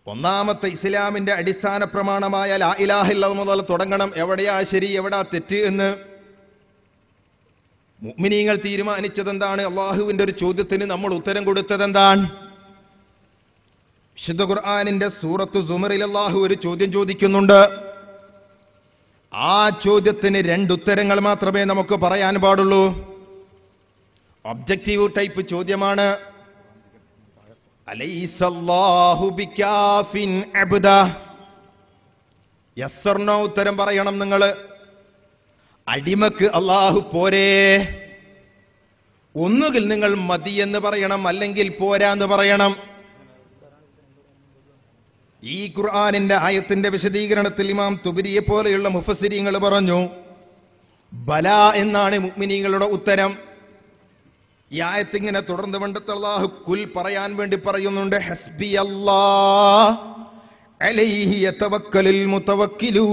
ഒന്നാമത്തെ ഇസ്ലാമിന്റെ അടിസ്ഥാന പ്രമാണമായ ലാ ഇലാഹ ഇല്ലല്ലാഹ് മുതൽ തുടങ്ങണം. എവിടെയാ ശരി എവിടാ തെറ്റ് എന്ന് മുഅ്മിനീങ്ങൾ തീരുമാനിച്ചതെന്താണ്? അള്ളാഹുവിന്റെ ഒരു ചോദ്യത്തിന് നമ്മൾ ഉത്തരം കൊടുത്തതെന്താണ്? വിശുദ്ധ ഖുർആനിന്റെ സൂറത്തു സുമറിൽ അള്ളാഹു ഒരു ചോദ്യം ചോദിക്കുന്നുണ്ട്. ആ ചോദ്യത്തിന് രണ്ടുത്തരങ്ങൾ മാത്രമേ നമുക്ക് പറയാൻ പാടുള്ളൂ. ഒബ്ജക്റ്റീവ് ടൈപ്പ് ചോദ്യമാണ്. അലൈസല്ലാഹു ബികാഫിൻ അബ്ദ. യെസ് ഓർ നോ ഉത്തരം പറയണം നിങ്ങൾ. അടിമക്ക് അള്ളാഹു പോരേ. ഒന്നുകിൽ നിങ്ങൾ മതി എന്ന് പറയണം, അല്ലെങ്കിൽ പോരാന്ന് പറയണം. ഈ ഖുർആനിന്റെ ആയത്തിന്റെ വിശദീകരണത്തിൽ ഇമാം തുബരിയെ പോലെയുള്ള മുഫസ്സിരീങ്ങൾ പറഞ്ഞു, ബല എന്നാണ് മുഅ്മിനീങ്ങളുടെ ഉത്തരം. ഈ ആയത്ത് ഇങ്ങനെ തുടർന്ന് കൊണ്ടിട്ട് അല്ലാഹു കുൽ പറയാൻ വേണ്ടി പറയുന്നുണ്ട്, ഹസ്ബി അല്ലാഹ് അലൈഹി യതവക്കലുൽ മുതവക്കിലൂൻ.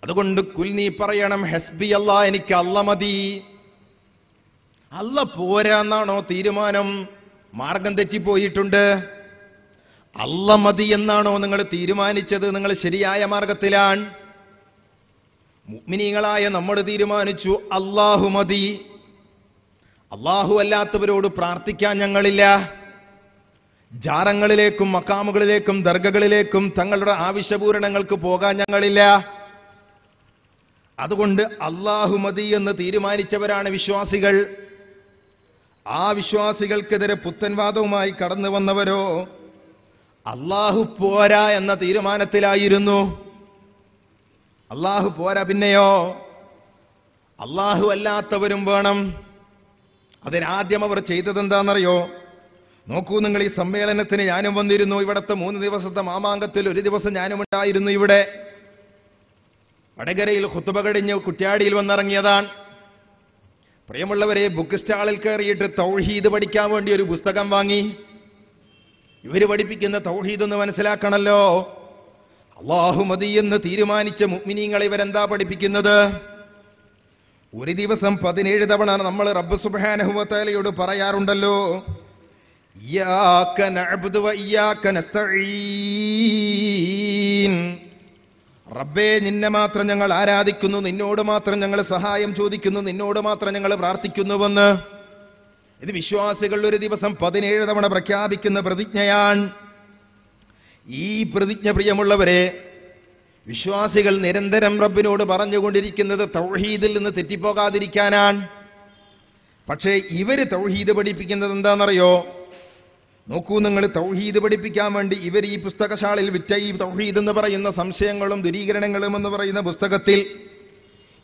അതുകൊണ്ട് കുൽ നീ പറയണം, ഹസ്ബി അല്ലാഹ്, എനിക്ക് അല്ലാഹ് മതി. അല്ലാഹ് പോരാന്നാണോ തീരുമാനം? മാർഗം തെറ്റിപ്പോയിട്ടുണ്ട്. അല്ലാഹ് മതി എന്നാണോ നിങ്ങൾ തീരുമാനിച്ചത്? നിങ്ങൾ ശരിയായ മാർഗത്തിലാണ്. മുഅ്മിനീങ്ങളായ നമ്മൾ തീരുമാനിച്ചു അല്ലാഹു മതി. അല്ലാഹു അല്ലാത്തവരോട് പ്രാർത്ഥിക്കാൻ ഞങ്ങളില്ല. ജാറങ്ങളിലേക്കും മക്കാമുകളിലേക്കും ദർഗകളിലേക്കും തങ്ങളുടെ ആവശ്യപൂരണങ്ങൾക്ക് പോകാൻ ഞങ്ങളില്ല. അതുകൊണ്ട് അല്ലാഹു മതി എന്ന് തീരുമാനിച്ചവരാണ് വിശ്വാസികൾ. ആ വിശ്വാസികൾക്കെതിരെ പുത്തൻവാദവുമായി കടന്നു വന്നവരോ അല്ലാഹു പോരാ എന്ന തീരുമാനത്തിലായിരുന്നു. അല്ലാഹു പോരാ, പിന്നെയോ അല്ലാഹു അല്ലാത്തവരും വേണം. അതിനാദ്യം അവർ ചെയ്തതെന്താണെന്നറിയോ? നോക്കൂ നിങ്ങൾ, ഈ സമ്മേളനത്തിന് ഞാനും വന്നിരുന്നു. ഇവിടുത്തെ 3 ദിവസത്തെ മാമാങ്കത്തിൽ ഒരു ദിവസം ഞാനും ഉണ്ടായിരുന്നു. ഇവിടെ വടകരയിൽ ഖുത്ബ കഴിഞ്ഞ് കുറ്റ്യാടിയിൽ വന്നിറങ്ങിയതാണ്. പ്രിയമുള്ളവരെ, ബുക്ക് സ്റ്റാളിൽ കയറിയിട്ട് തൗഹീദ് പഠിക്കാൻ വേണ്ടി ഒരു പുസ്തകം വാങ്ങി. ഇവര് പഠിപ്പിക്കുന്ന തൗഹീദ് എന്ന് മനസ്സിലാക്കണല്ലോ. അല്ലാഹു മതി എന്ന് തീരുമാനിച്ച മുഅ്മിനീങ്ങളെ ഇവരെന്താ പഠിപ്പിക്കുന്നത്? ഒരു ദിവസം 17 തവണ നമ്മൾ റബ്ബ് സുബ്ഹാനഹു വ തആലയോട് പറയാറുണ്ടല്ലോ, ഇയ്യാക നഅ്ബുദു വ ഇയ്യാക നസ്തഈൻ. റബ്ബേ, നിന്നെ മാത്രം ഞങ്ങൾ ആരാധിക്കുന്നു, നിന്നോട് മാത്രം ഞങ്ങൾ സഹായം ചോദിക്കുന്നു, നിന്നോട് മാത്രം ഞങ്ങൾ പ്രാർത്ഥിക്കുന്നുവെന്ന്. ഇത് വിശ്വാസികൾ ഒരു ദിവസം 17 തവണ പ്രഖ്യാപിക്കുന്ന പ്രതിജ്ഞയാണ്. ഈ പ്രതിജ്ഞ, പ്രിയമുള്ളവരെ, വിശ്വാസികൾ നിരന്തരം റബ്ബിനോട് പറഞ്ഞുകൊണ്ടിരിക്കുന്നത് തൗഹീദിൽ നിന്ന് തെറ്റിപ്പോകാതിരിക്കാനാണ്. പക്ഷേ ഇവര് തൗഹീദ് പഠിപ്പിക്കുന്നത് എന്താണെന്നറിയോ? നോക്കൂ നിങ്ങൾ, തൗഹീദ് പഠിപ്പിക്കാൻ വേണ്ടി ഇവർ ഈ പുസ്തകശാലയിൽ വിറ്റ ഈ തൗഹീദ് എന്ന് പറയുന്ന സംശയങ്ങളും ദുരീകരണങ്ങളും എന്ന് പറയുന്ന പുസ്തകത്തിൽ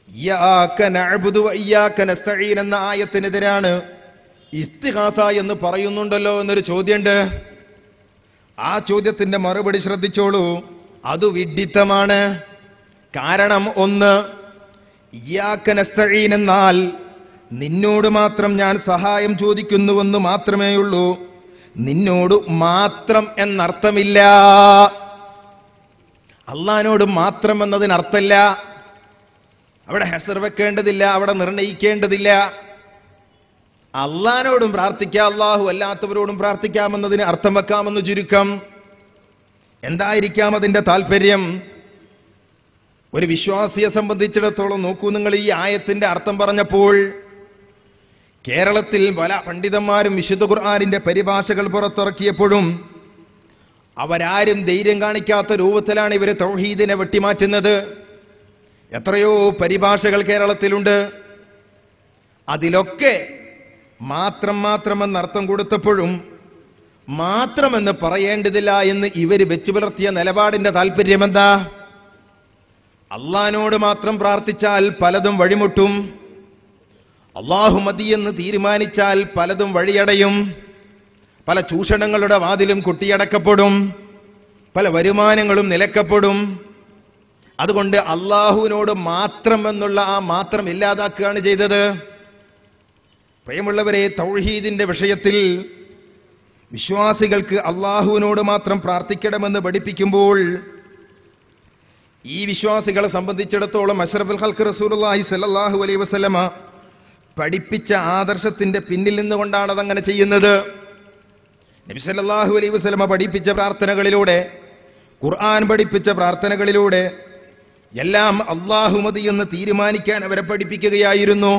ഇയ്യാക നഅ്ബുദു വ ഇയ്യാക നസ്തഈൻ എന്ന ആയത്തിനെതിരാണ് ഇസ്തിഗാസ എന്ന് പറയുന്നുണ്ടല്ലോ എന്നൊരു ചോദ്യമുണ്ട്. ആ ചോദ്യത്തിന്റെ മറുപടി ശ്രദ്ധിച്ചോളൂ. അത് വിഡ്ഢിത്തമാണ്. കാരണം ഒന്ന്, ഇയ്യാക നസ്തഈൻ എന്നാൽ നിന്നോട് മാത്രം ഞാൻ സഹായം ചോദിക്കുന്നുവെന്ന് മാത്രമേയുള്ളൂ. നിന്നോട് മാത്രം എന്നർത്ഥമില്ല. അള്ളാഹിനോട് മാത്രം എന്നതിനർത്ഥമില്ല. അവിടെ ഹസർ വെക്കേണ്ടതില്ല, അവിടെ നിർണയിക്കേണ്ടതില്ല. അള്ളാഹിനോടും പ്രാർത്ഥിക്കാം, അള്ളാഹു അല്ലാത്തവരോടും പ്രാർത്ഥിക്കാമെന്നതിന് അർത്ഥം വെക്കാമെന്ന് ചുരുക്കം. എന്തായിരിക്കാം അതിന്റെ താല്പര്യം? ഒരു വിശ്വാസിയെ സംബന്ധിച്ചിടത്തോളം നോക്കൂ നിങ്ങൾ, ഈ ആയത്തിന്റെ അർത്ഥം പറഞ്ഞപ്പോൾ കേരളത്തിൽ പല പണ്ഡിതന്മാരും വിശുദ്ധ ഖുർആനിന്റെ പരിഭാഷകൾ പുറത്തിറക്കിയപ്പോഴും അവരാരും ധൈര്യം കാണിക്കാത്ത രൂപത്തിലാണ് ഇവര് തൗഹീദിനെ വെട്ടിമാറ്റുന്നത്. എത്രയോ പരിഭാഷകൾ കേരളത്തിലുണ്ട്. അതിലൊക്കെ മാത്രമെന്നർത്ഥം കൊടുത്തപ്പോഴും മാത്രമെന്ന് പറയേണ്ടതില്ല എന്ന് ഇവര് വെച്ചു പുലർത്തിയ നിലപാടിന്റെ താല്പര്യമെന്താ? അള്ളാഹിനോട് മാത്രം പ്രാർത്ഥിച്ചാൽ പലതും വഴിമുട്ടും, അള്ളാഹു മതിയെന്ന് തീരുമാനിച്ചാൽ പലതും വഴിയടയും, പല ചൂഷണങ്ങളുടെ വാതിലും കൊട്ടിയടക്കപ്പെടും, പല വരുമാനങ്ങളും നിലക്കപ്പെടും. അതുകൊണ്ട് അള്ളാഹുവിനോട് മാത്രം എന്നുള്ള ആ മാത്രം ഇല്ലാതാക്കുകയാണ് ചെയ്തത്. പ്രിയമുള്ളവരെ, തൗഹീദിന്റെ വിഷയത്തിൽ വിശ്വാസികൾക്ക് അള്ളാഹുവിനോട് മാത്രം പ്രാർത്ഥിക്കണമെന്ന് പഠിപ്പിക്കുമ്പോൾ ഈ വിശ്വാസികളെ സംബന്ധിച്ചിടത്തോളം അഷ്റഫുൽ ഖൽഖ് റസൂലുള്ളാഹി സ്വല്ലല്ലാഹു അലൈഹി വസല്ലമ പഠിപ്പിച്ച ആദർശത്തിന്റെ പിന്നിൽ നിന്നുകൊണ്ടാണ് അതങ്ങനെ ചെയ്യുന്നത്. നബി സല്ലല്ലാഹു അലൈഹി വസല്ലമ പഠിപ്പിച്ച പ്രാർത്ഥനകളിലൂടെ, ഖുർആൻ പഠിപ്പിച്ച പ്രാർത്ഥനകളിലൂടെ എല്ലാം അല്ലാഹു മതി എന്ന് തീരുമാനിക്കാൻ അവരെ പഠിപ്പിക്കുകയായിരുന്നു.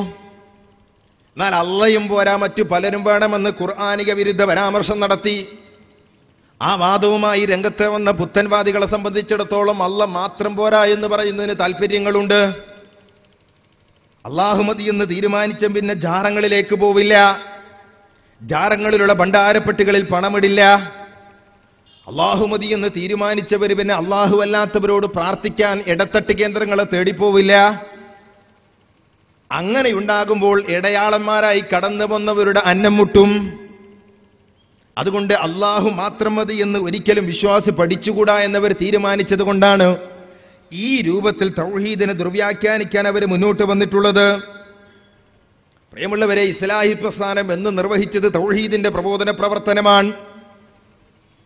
എന്നാൽ അള്ളയും പോരാ, മറ്റു പലരും വേണമെന്ന് ഖുർആനിക വിരുദ്ധ പരാമർശം നടത്തി. ആ വാദവുമായി രംഗത്ത് വന്ന പുത്തൻവാദികളെ സംബന്ധിച്ചിടത്തോളം അള്ള മാത്രം പോരാ എന്ന് പറയുന്നതിന് താല്പര്യങ്ങളുണ്ട്. അല്ലാഹു മതി എന്ന് തീരുമാനിച്ച പിന്നെ ജാറങ്ങളിലേക്ക് പോവില്ല, ജാറങ്ങളിലുള്ള ഭണ്ഡാരപ്പെട്ടികളിൽ പണമിടില്ല. അല്ലാഹു മതി എന്ന് തീരുമാനിച്ചവർ പിന്നെ അല്ലാഹു അല്ലാത്തവരോട് പ്രാർത്ഥിക്കാൻ ഇടത്തട്ട് കേന്ദ്രങ്ങളെ തേടിപ്പോവില്ല. അങ്ങനെയുണ്ടാകുമ്പോൾ ഇടയാളന്മാരായി കടന്നു വന്നവരുടെ അന്നം മുട്ടും. അതുകൊണ്ട് അല്ലാഹു മാത്രം മതി എന്ന് ഒരിക്കലും വിശ്വാസി പഠിച്ചുകൂടാ എന്നവർ തീരുമാനിച്ചത് കൊണ്ടാണ് ഈ രൂപത്തിൽ തൗഹീദിനെ ദുർവ്യാഖ്യാനിക്കാൻ അവർ മുന്നോട്ട് വന്നിട്ടുള്ളത്. പ്രിയമുള്ളവരെ, ഇസ്ലാഹി പ്രസ്ഥാനം എന്ന് നിർവഹിച്ചത് തൗഹീദിന്റെ പ്രബോധന പ്രവർത്തനമാണ്.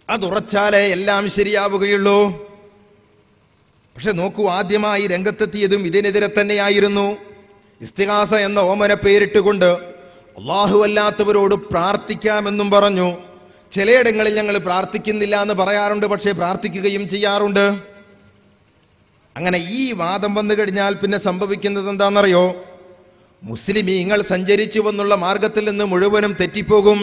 അതുറച്ചാലേ എല്ലാം ശരിയാവുകയുള്ളൂ. പക്ഷെ നോക്കൂ, ആദ്യമായി രംഗത്തെത്തിയതും ഇതിനെതിരെ തന്നെയായിരുന്നു. ഇസ്തിഗാസ എന്ന ഓമന പേരിട്ടുകൊണ്ട് അല്ലാഹു അല്ലാത്തവരോട് പ്രാർത്ഥിക്കാമെന്നും പറഞ്ഞു. ചിലയിടങ്ങളിൽ ഞങ്ങൾ പ്രാർത്ഥിക്കുന്നില്ല എന്ന് പറയാറുണ്ട്, പക്ഷേ പ്രാർത്ഥിക്കുകയും ചെയ്യാറുണ്ട്. അങ്ങനെ ഈ വാദം വന്നു കഴിഞ്ഞാൽ പിന്നെ സംഭവിക്കുന്നത് എന്താണെന്നറിയോ? മുസ്ലിമീങ്ങൾ സഞ്ചരിച്ചു വന്നുള്ള മാർഗത്തിൽ നിന്ന് മുഴുവനും തെറ്റിപ്പോകും.